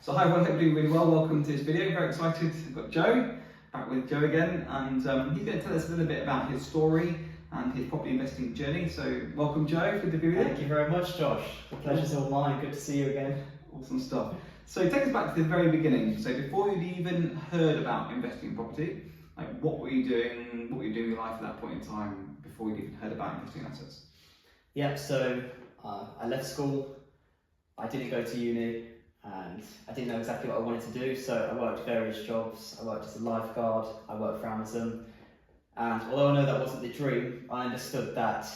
So hi everyone, hope you're doing really well. Welcome to this video. Very excited. I've got Joe, back with Joe again, and he's going to tell us a little bit about his story and his property investing journey. So welcome Joe, good to be with you. Thank you very much, Josh. The pleasure's all mine. Good to see you again. Awesome stuff. So take us back to the very beginning. So before you'd even heard about investing in property, like what were you doing? What were you doing in your life at that point in time before you'd even heard about investing in assets? Yep. So I left school. I didn't go to uni, and I didn't know exactly what I wanted to do. So I worked various jobs. I worked as a lifeguard. I worked for Amazon. And although I know that wasn't the dream, I understood that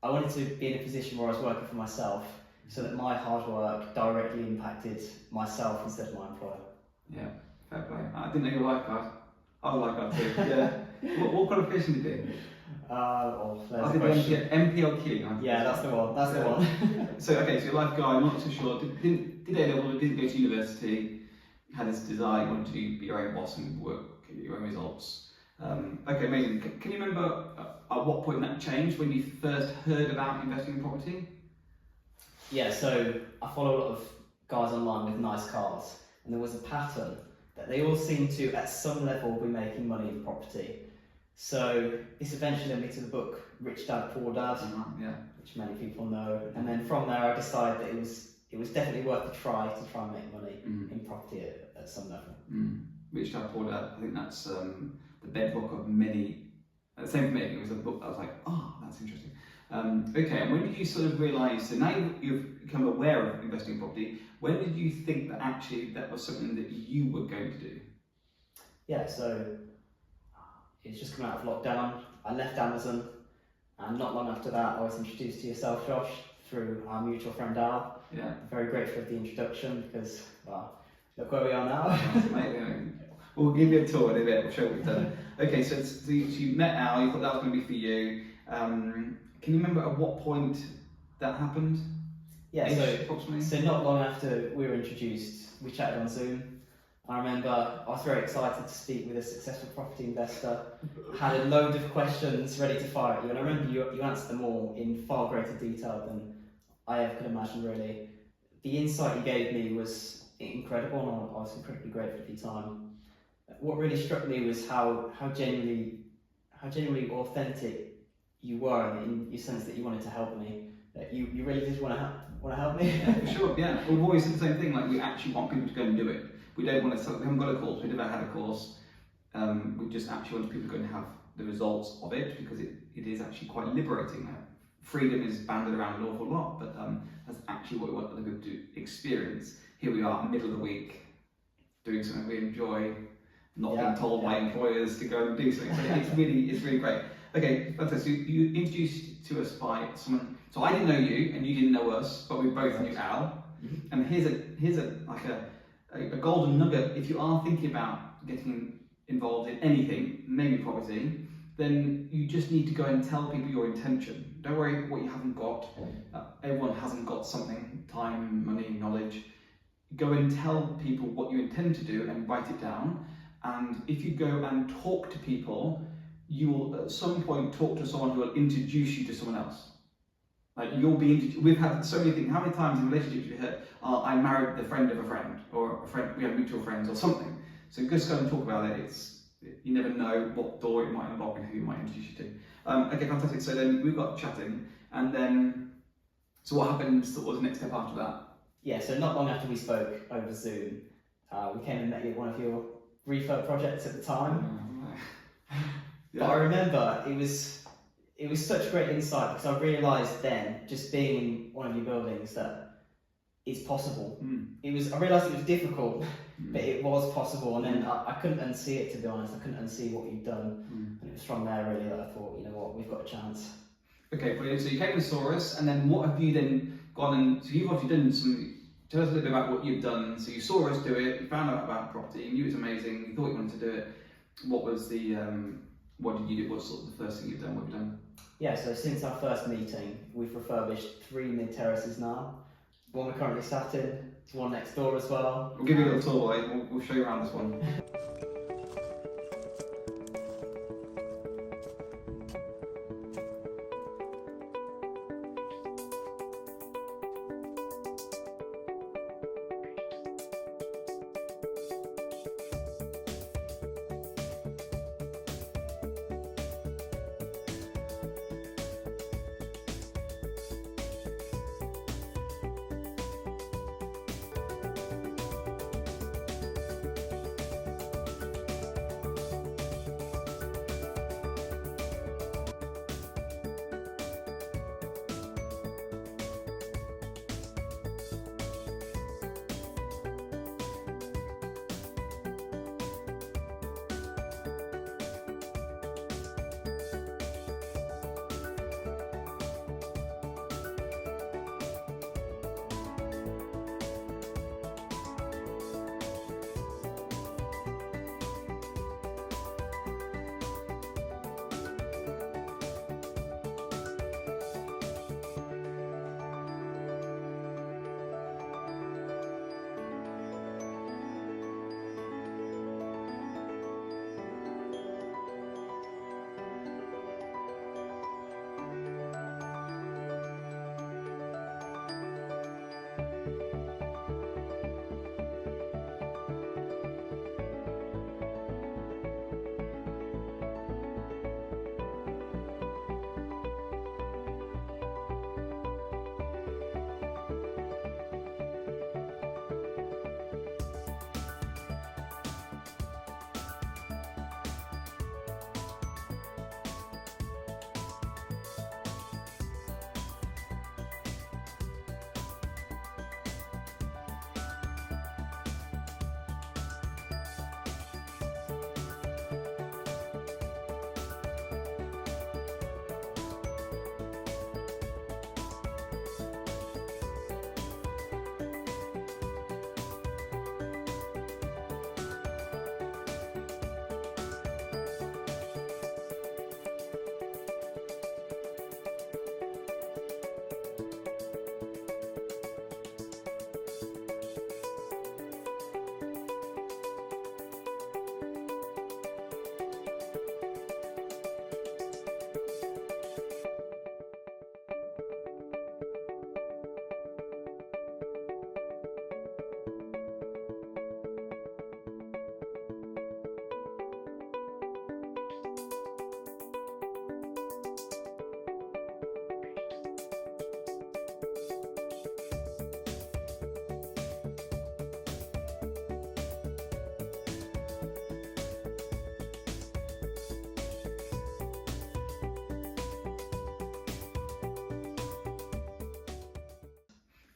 I wanted to be in a position where I was working for myself, so that my hard work directly impacted myself instead of my employer. Yeah, fair play. I didn't know you were a lifeguard. I was a lifeguard too. Yeah. What qualification did you do? There's a question. MPLQ. Yeah, that's the one. That's the one. So okay, so you're a lifeguard. Not too sure. Did A level. Didn't go to university. Had this desire. You wanted to be your own boss and work, get your own results. Okay, amazing. Can you remember at what point that changed when you first heard about investing in property? Yeah, so I follow a lot of guys online with nice cars, and there was a pattern that they all seem to, at some level, be making money in property. So this eventually led me to the book Rich Dad Poor Dad, Yeah. which many people know. And then from there, I decided that it was definitely worth a try to make money in property at some level. Rich Dad Poor Dad. I think that's the bedrock of many. Same for me. It was a book that I was like, oh, that's interesting. Okay, and when did you sort of realise, so now you've become aware of investing in property, when did you think that actually that was something that you were going to do? Yeah, so it's just come out of lockdown. I left Amazon, and not long after that I was introduced to yourself, Josh, through our mutual friend Al. Yeah. I'm very grateful for the introduction because, well, look where we are now. We'll give you a tour in a bit, we'll show what we've done. Okay, so you met Al, you thought that was going to be for you. Can you remember at what point that happened? Yeah, approximately? So not long after we were introduced, we chatted on Zoom. I remember I was very excited to speak with a successful property investor, had a load of questions ready to fire at you, and I remember you answered them all in far greater detail than I ever could imagine, really. The insight you gave me was incredible, and I was incredibly grateful for your time. What really struck me was how genuinely authentic you were in your sense that you wanted to help me. That you really did want to help me. Yeah, for sure. Yeah, we've always said the same thing. Like we actually want people to go and do it. We don't want to. We haven't got a course. We've never had a course. We just actually want people to go and have the results of it because it is actually quite liberating. Freedom is banded around an awful lot, but that's actually what we want other people to experience. Here we are, middle of the week, doing something we enjoy. Not being told by employers to go and do something. So it's really great. Okay, fantastic. So you introduced to us by someone. So I didn't know you, and you didn't know us, but we both knew Al. And here's a golden nugget. If you are thinking about getting involved in anything, maybe property, then you just need to go and tell people your intention. Don't worry what you haven't got. Everyone hasn't got something: time, money, knowledge. Go and tell people what you intend to do and write it down. And if you go and talk to people, you will at some point talk to someone who will introduce you to someone else. Like you'll be, we've had so many things. How many times in relationships we heard, I married the friend of a friend, or a friend, we have mutual friends, or something. So just go and talk about it. You never know what door it might unlock and who it might introduce you to. Okay, fantastic. So then we got chatting, and then, so what happened? What was the next step after that? Yeah, so not long after we spoke over Zoom, we came and met you at one of your refurb projects at the time. But I remember it was such great insight because I realised then, just being in one of your buildings, that it's possible. I realised it was difficult, but it was possible, and then I couldn't unsee it, to be honest. I couldn't unsee what you'd done, and it was from there really that I thought, you know what, we've got a chance. Okay, brilliant. So you came and saw us, and then what have you then gone and, so you've obviously done some, tell us a little bit about what you've done. So you saw us do it, you found out about property, you knew it was amazing, you thought you wanted to do it. What was the, what did you do? What's sort of the first thing you've done? What have you done? Yeah, so since our first meeting, we've refurbished 3 mid-terraces now. One we're currently sat in, one next door as well. We'll give you a little tour, we'll show you around this one.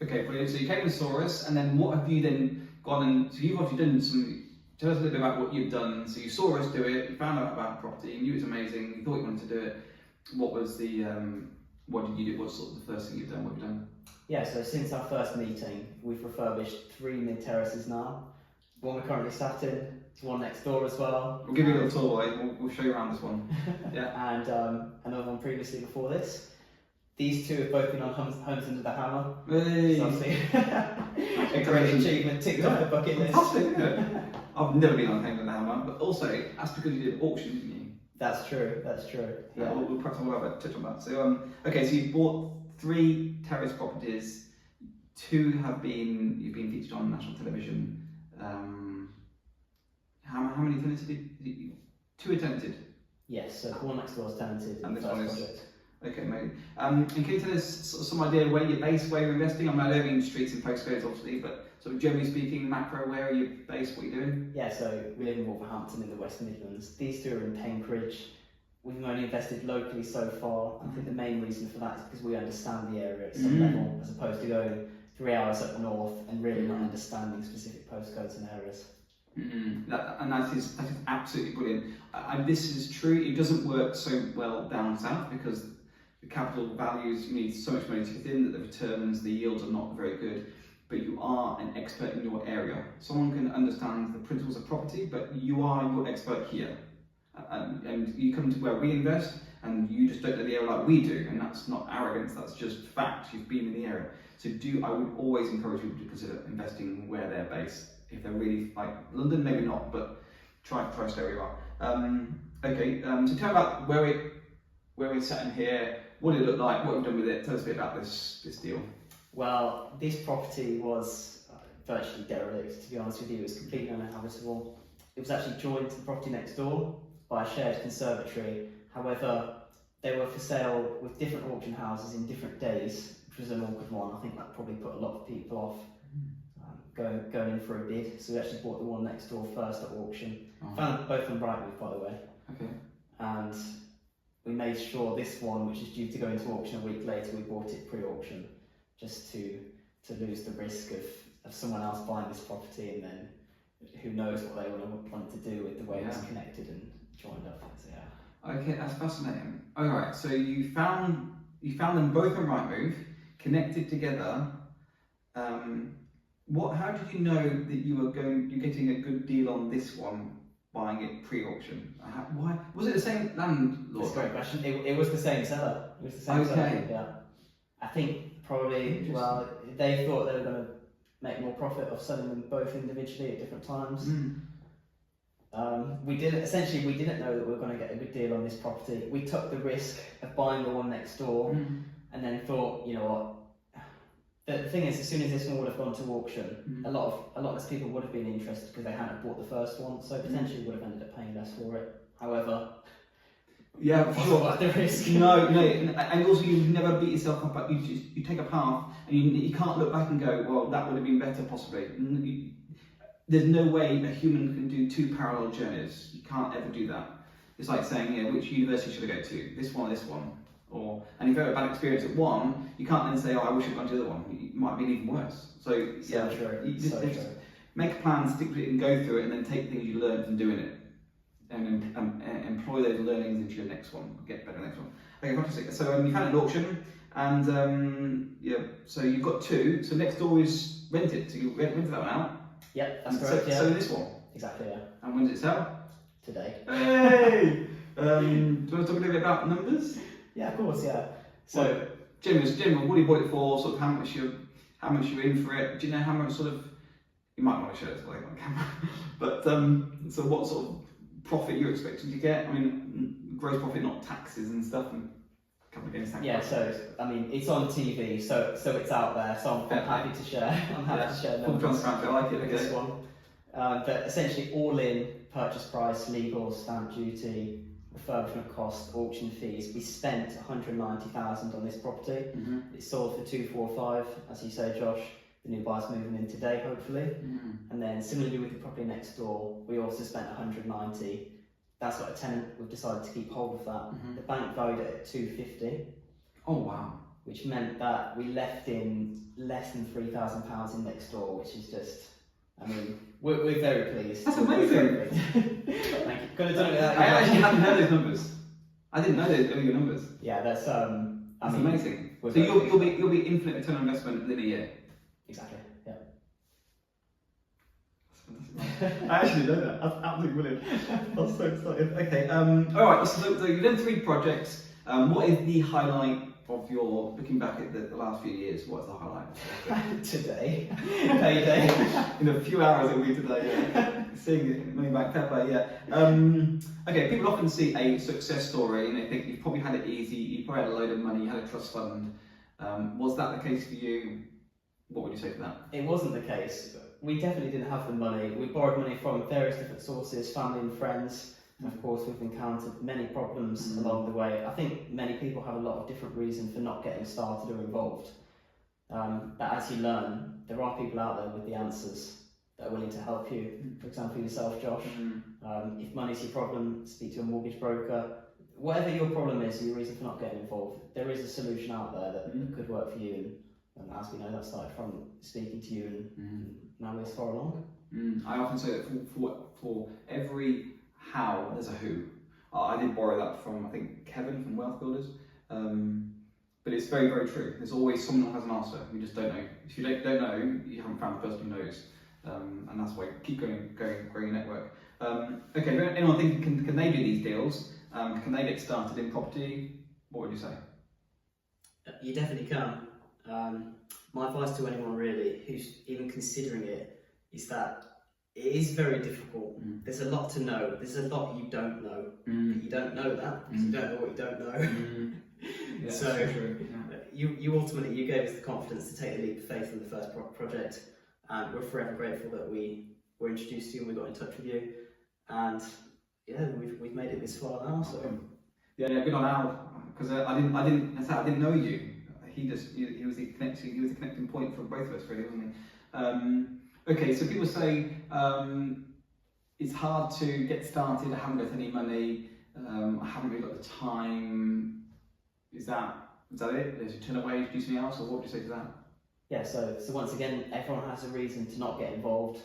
Okay, brilliant. So you came and saw us, and then what have you then gone and, so you've obviously done some, tell us a little bit about what you've done. So you saw us do it, you found out about the property, you knew it was amazing, you thought you wanted to do it. What was the, what did you do? What's sort of the first thing you've done? What have you done? Yeah, so since our first meeting, we've refurbished 3 mid-terraces now. One we're currently sat in, there's one next door as well. We'll give you a little tour, we'll show you around this one. Yeah. And another one previously before this. These two have both been on Homes Under the Hammer. Hey. So obviously, a great achievement ticked off the bucket list. Fantastic, isn't it? I've never been on Homes Under the Hammer, but also that's because you did auction, didn't you? That's true, that's true. Yeah, we'll perhaps we'll have a touch on that. So, okay, so you've bought 3 terrace properties. 2 have been, you've been featured on national television. How many tenants did you? 2 are tenanted. Yes, so the one next door is tenanted. And in this the one first is- project. Okay, maybe. And can you tell us sort of some idea where you're based, where you're investing? I mean, I don't mean streets and postcodes, obviously, but sort of generally speaking, macro, where are you based? What are you doing? Yeah, so we live in Wolverhampton in the West Midlands. These 2 are in Penkridge. We've only invested locally so far. I think the main reason for that is because we understand the area at some level, as opposed to going 3 hours up north and really not understanding specific postcodes and areas. That is absolutely brilliant. This is true. It doesn't work so well down south because the capital values, you need so much money to get in that the returns, the yields are not very good. But you are an expert in your area. Someone can understand the principles of property, but you are your expert here. And you come to where we invest and you just don't know the area like we do, and that's not arrogance, that's just fact. You've been in the area. So I would always encourage people to consider investing where they're based. If they're really like London, maybe not, but try to stay where you are. Okay, so tell me about where we're sat in here, what did it look like, what have you done with it, tell us a bit about this deal. Well, this property was virtually derelict, to be honest with you. It was completely uninhabitable. It was actually joined to the property next door by a shared conservatory. However, they were for sale with different auction houses in different days, which was an awkward one. I think that probably put a lot of people off going in for a bid. So we actually bought the one next door first at auction. Found both on Rightmove, by the way. Okay. And we made sure this one, which is due to go into auction a week later, we bought it pre-auction, just to lose the risk of someone else buying this property, and then who knows what they want to do with the way it's connected and joined up. So, yeah. Okay, that's fascinating. All right, so you found them both on Rightmove, connected together. How did you know that you're getting a good deal on this one, buying it pre-auction? Why was it the same landlord? That's a great question. It was the same seller. It was the same seller. Yeah. I think probably they thought they were going to make more profit of selling them both individually at different times. We didn't know that we were going to get a good deal on this property. We took the risk of buying the one next door, and then thought, you know what? The thing is, as soon as this one would have gone to auction, a lot less people would have been interested because they hadn't bought the first one, so potentially would have ended up paying less for it. However, yeah, for sure. Worth the risk. No, and also you never beat yourself up. But you take a path, and you can't look back and go, well, that would have been better possibly. There's no way a human can do 2 parallel journeys. You can't ever do that. It's like saying, which university should I go to? This one or this one? And if you have a bad experience at one, you can't then say, oh, I wish I'd gone to the other one. It might have been even worse. So true. You just make a plan, stick with it, and go through it, and then take things you learned from doing it, and employ those learnings into your next one. Get better next one. Okay, fantastic. So you found an auction, and so you've got 2. So next door is rented. So you rented that one out. Yep, that's correct. So this one. Exactly. Yeah. And when does it sell? Today. Hey. Do you want to talk a little bit about numbers? Yeah, of course. Yeah. So, Jim, what do you bought it for? Sort of how much you're in for it? Do you know how much sort of? You might want to show it on camera, but so what sort of profit you're expecting to get? I mean, gross profit, not taxes and stuff, and a couple of games tax. Yeah. So I mean, it's on TV, so it's out there. So I'm happy to share. I'm happy to share full numbers. transparency. I like it. For this one. But essentially, all in purchase price, legal, stamp duty, refurbishment cost, auction fees. We spent 190,000 on this property. It sold for 245, as you say, Josh. The new buyer's moving in today, hopefully. And then similarly with the property next door, we also spent 190. That's got a tenant. We've decided to keep hold of that. The bank valued it at 250. Oh wow! which meant that we left in less than £3,000 in next door, which is just, I mean, we're very pleased. That's amazing. Thank you. Could have done it without you. I actually hadn't heard those numbers. I didn't know those were your numbers. Yeah, that's That's amazing. So we're very pleased. you'll be infinite return on investment within a year. Exactly. Yeah. I actually know that. That's absolutely brilliant. I'm so excited. Okay. All right. So you've done 3 projects. What is the highlight of your looking back at the last few years? What's the highlight? Today, payday. In a few hours it'll be today. Yeah. Seeing it, money back pepper. Yeah. Okay. People often see a success story and they think you've probably had it easy. You probably had a load of money. You had a trust fund. Was that the case for you? What would you say to that? It wasn't the case. We definitely didn't have the money. We borrowed money from various different sources, family and friends. And of course, we've encountered many problems along the way. I think many people have a lot of different reasons for not getting started or involved. But as you learn, there are people out there with the answers that are willing to help you. For example, yourself, Josh. If money's your problem, speak to a mortgage broker. Whatever your problem is, your reason for not getting involved, there is a solution out there that could work for you. And as we know, that started from speaking to you, and now we're this far along. I often say that for every how, there's a who. I did borrow that from, I think, Kevin from Wealth Builders. But it's very, very true. There's always someone who has an answer. You just don't know. If you don't know, you haven't found the person who knows. And that's why keep growing your network. Okay, anyone thinking, can they do these deals? Can they get started in property? What would you say? You definitely can. My advice to anyone really who's even considering it is that it is very difficult. There's a lot to know. There's a lot you don't know. But you don't know that because you don't know what you don't know. Yeah, so true. you ultimately gave us the confidence to take the leap of faith in the first project, and we're forever grateful that we were introduced to you and we got in touch with you. And yeah, we've made it this far now. So yeah, good on Al, because I didn't know you. He was the connecting point for both of us, really, wasn't he? Okay, so people say it's hard to get started. I haven't got any money. I haven't really got the time. Is that it? Did you turn away? Do something else, or what would you say to that? Yeah. So once again, everyone has a reason to not get involved.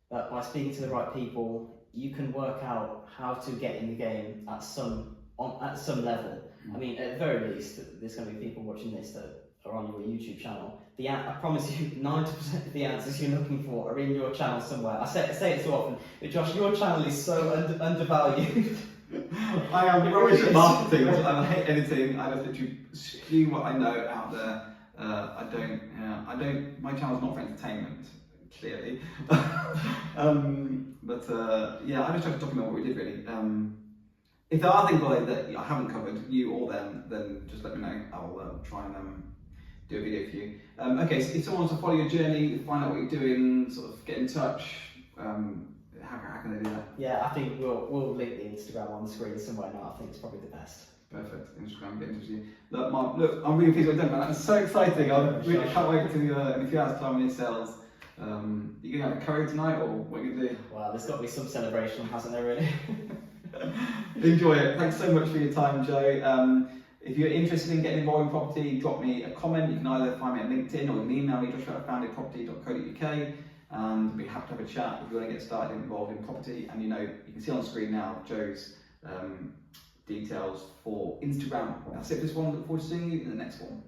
But by speaking to the right people, you can work out how to get in the game at some level. I mean, at the very least, there's going to be people watching this that are on your YouTube channel. I promise you, 90% of the answers you're looking for are in your channel somewhere. I say it so often, but Josh, your channel is so undervalued. I am rubbish at marketing. I hate editing. I just literally spew what I know out there. I don't. My channel's not for entertainment, clearly. But yeah, I just try to document what we did really. If there are things that I haven't covered, you or them, then just let me know. I'll try and do a video for you. Okay, so if someone wants to follow your journey, find out what you're doing, sort of get in touch, how can they do that? Yeah, I think we'll link the Instagram on the screen somewhere now. I think it's probably the best. Perfect. Instagram, get in touch with you. Look, Mark, I'm really pleased with what you've done, man. That's so exciting. I can't wait to in a few hours' time when it sells. You gonna have a curry tonight, or what are you gonna do? Well, there's got to be some celebration, hasn't there? Really. Enjoy it. Thanks so much for your time, Joe. If you're interested in getting involved in property, drop me a comment. You can either find me on LinkedIn or you can email me, joshua@foundedproperty.co.uk, and I'd be happy to have a chat if you want to get started involved in property. And you can see on the screen now Joe's details for Instagram. That's it for this one. Look forward to seeing you in the next one.